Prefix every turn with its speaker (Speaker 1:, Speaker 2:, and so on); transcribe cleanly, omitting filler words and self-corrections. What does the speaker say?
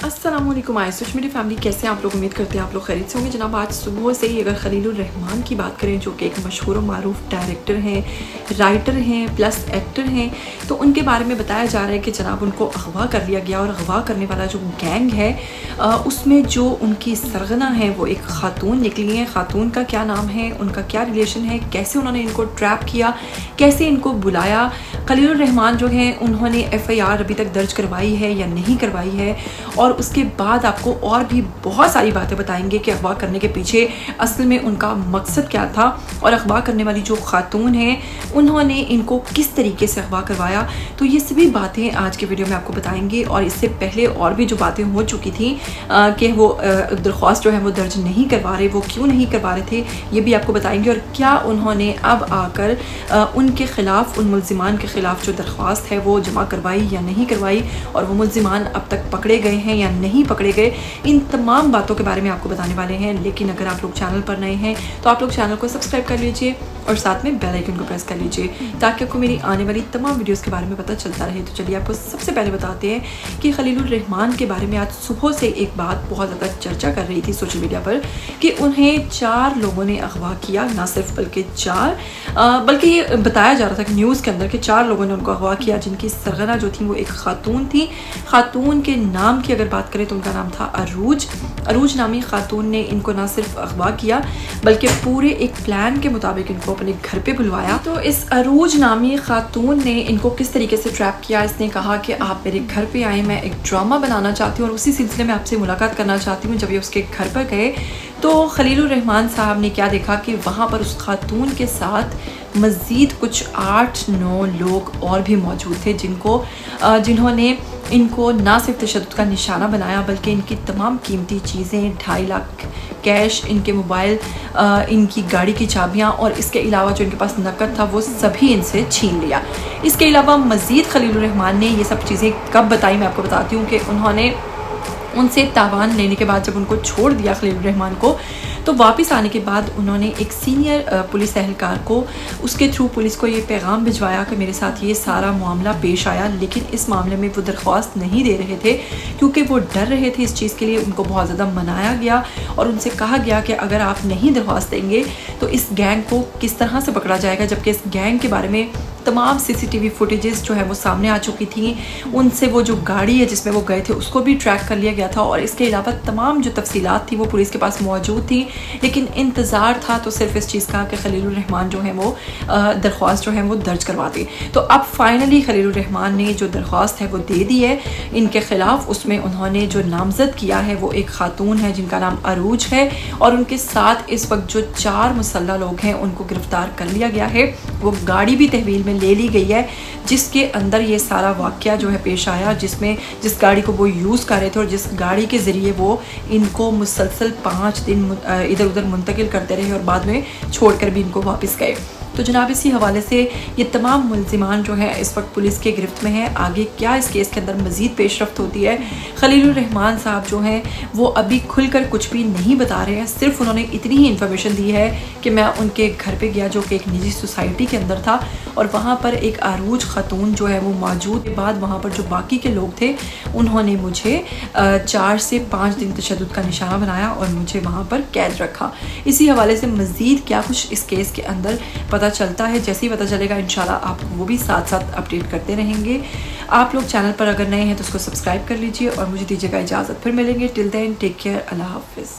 Speaker 1: अस्सलाम वालेकुम आइसुश मेरी फैमिली, कैसे हैं आप लोग? उम्मीद करते हैं आप लोग खैरियत से होंगे। जनाब, आज सुबह से ही अगर खलीलुर रहमान की बात करें, जो कि एक मशहूर और मारूफ डायरेक्टर हैं, राइटर हैं, प्लस एक्टर हैं, तो उनके बारे में बताया जा रहा है कि जनाब उनको अगवा कर लिया गया। और अगवा करने वाला जो गैंग है उसमें जो उनकी सरगना है वो एक खातून निकली है। खातून का क्या नाम है, उनका क्या रिलेशन है, कैसे उन्होंने इनको ट्रैप किया, कैसे इनको बुलाया। खलीलुर रहमान जो हैं उन्होंने FIR अभी तक दर्ज करवाई है या नहीं करवाई है, और उसके बाद आपको और भी बहुत सारी बातें बताएंगे कि अगवा करने के पीछे असल में उनका मकसद क्या था, और अगवा करने वाली जो खातून है उन्होंने इनको किस तरीके से अगवा करवाया। तो ये सभी बातें आज के वीडियो में आपको बताएंगे। और इससे पहले और भी जो बातें हो चुकी थी कि वो दरख्वास्त जो है वो दर्ज नहीं करवा रहे, वो क्यों नहीं करवा रहे थे, ये भी आपको बताएंगे। और क्या उन्होंने अब आकर उनके ख़िलाफ़, उन मुल्ज़िमान के ख़िलाफ़ जो दरख्वास्त है वो जमा करवाई या नहीं करवाई, और वो मुल्ज़िमान अब तक पकड़े गए हैं या नहीं पकड़े गए, इन तमाम बातों के बारे में आपको बताने वाले हैं। लेकिन अगर आप लोग चैनल पर नए हैं तो आप लोग चैनल को सब्सक्राइब कर लीजिए और साथ में बेल आइकन को प्रेस कर लीजिए, ताकि आपको मेरी आने वाली तमाम वीडियोस के बारे में पता चलता रहे। तो चलिए आपको सबसे पहले बताते हैं कि खलीलुर रहमान के बारे में आज सुबह से एक बात बहुत ज़्यादा चर्चा कर रही थी सोशल मीडिया पर, कि उन्हें 4 लोगों ने अगवा किया। ना सिर्फ बल्कि 4, बल्कि ये बताया जा रहा था कि न्यूज़ के अंदर कि 4 लोगों ने उनको अगवा किया, जिनकी सरगना जो थी वो एक खातून थी। खातून के नाम की अगर बात करें तो उनका नाम था अरूज नामी खातून ने इनको ना सिर्फ अगवा किया बल्कि पूरे एक प्लान के मुताबिक इनको अपने घर पे बुलवाया। तो इस अरूज नामी खातून ने इनको किस तरीके से ट्रैप किया, इसने कहा कि आप मेरे घर पे आए, मैं एक ड्रामा बनाना चाहती हूँ और उसी सिलसिले में आपसे मुलाकात करना चाहती हूँ। जब ये उसके घर पर गए तो खलीलुर रहमान साहब ने क्या देखा कि वहाँ पर उस खातून के साथ मज़ीद कुछ 8-9 लोग और भी मौजूद थे, जिन्होंने इनको ना सिर्फ तशद्दुद का निशाना बनाया बल्कि इनकी तमाम कीमती चीज़ें, 2.5 लाख कैश, इनके मोबाइल, इनकी गाड़ी की चाबियां और इसके अलावा जो इनके पास नकद था वो सभी इनसे छीन लिया। इसके अलावा मज़ीद खलीलुर रहमान ने ये सब चीज़ें कब बताई, मैं आपको बताती हूँ कि उन्होंने उनसे तावान लेने के बाद जब उनको छोड़ दिया खलीलुर रहमान को, तो वापस आने के बाद उन्होंने एक सीनियर पुलिस एहलकार को, उसके थ्रू पुलिस को ये पैगाम भिजवाया कि मेरे साथ ये सारा मामला पेश आया, लेकिन इस मामले में वो दरख्वास्त नहीं दे रहे थे क्योंकि वो डर रहे थे इस चीज़ के लिए। उनको बहुत ज़्यादा मनाया गया और उनसे कहा गया कि अगर आप नहीं दरख्वास्त देंगे तो इस गैंग को किस तरह से पकड़ा जाएगा। जबकि इस गैंग के बारे में तमाम CCTV फुटेजेस जो है वो सामने आ चुकी थी, उनसे वो जो गाड़ी है जिसमें वो गए थे उसको भी ट्रैक कर लिया गया था, और इसके अलावा तमाम जो तफसीलात थी वो पुलिस के पास मौजूद थी। लेकिन इंतज़ार था तो सिर्फ इस चीज़ का कि खलीलुर रहमान जो है वो दरख्वास्त जो है वो दर्ज करवा दी। तो अब फाइनली खलीलुर रहमान ने जो दरख्वास्त है वो दे दी है इनके ख़िलाफ़। उसमें उन्होंने जो नामज़द किया है वो एक खातून है जिनका नाम अरूज है, और उनके साथ इस वक्त जो 4 मुसल्लह लोग हैं उनको गिरफ़्तार कर लिया गया है। वो गाड़ी भी तहवील में ले ली गई है जिसके अंदर ये सारा वाक़या जो है पेश आया, जिस गाड़ी को वो यूज़ कर रहे थे और जिस गाड़ी के ज़रिए वो इनको मुसलसल 5 दिन इधर उधर मुंतकिल करते रहे और बाद में छोड़कर भी इनको वापस गए। तो जनाब, इसी हवाले से ये तमाम मुल्ज़िमान जो है इस वक्त पुलिस के गिरफ्त में है। आगे क्या इस केस के अंदर मज़ीद पेशरफ्त होती है, खलीलुर रहमान साहब जो हैं वो अभी खुलकर कुछ भी नहीं बता रहे हैं। सिर्फ उन्होंने इतनी ही इन्फॉर्मेशन दी है कि मैं उनके घर पे गया जो कि एक निजी सोसाइटी के अंदर था, और वहाँ पर एक अरूज खातून जो है वो मौजूद के बाद वहाँ पर जो बाकी के लोग थे उन्होंने मुझे 4 से 5 दिन तशद्दुद का निशाना बनाया और मुझे वहाँ पर कैद रखा। इसी हवाले से मज़ीद क्या कुछ इस केस के अंदर पता चलता है, जैसे ही पता चलेगा इंशाल्लाह आपको वो भी साथ साथ अपडेट करते रहेंगे। आप लोग चैनल पर अगर नए हैं तो उसको सब्सक्राइब कर लीजिए और मुझे दीजिएगा इजाज़त। फिर मिलेंगे। टिल देन टेक केयर, अल्लाह हाफिज़।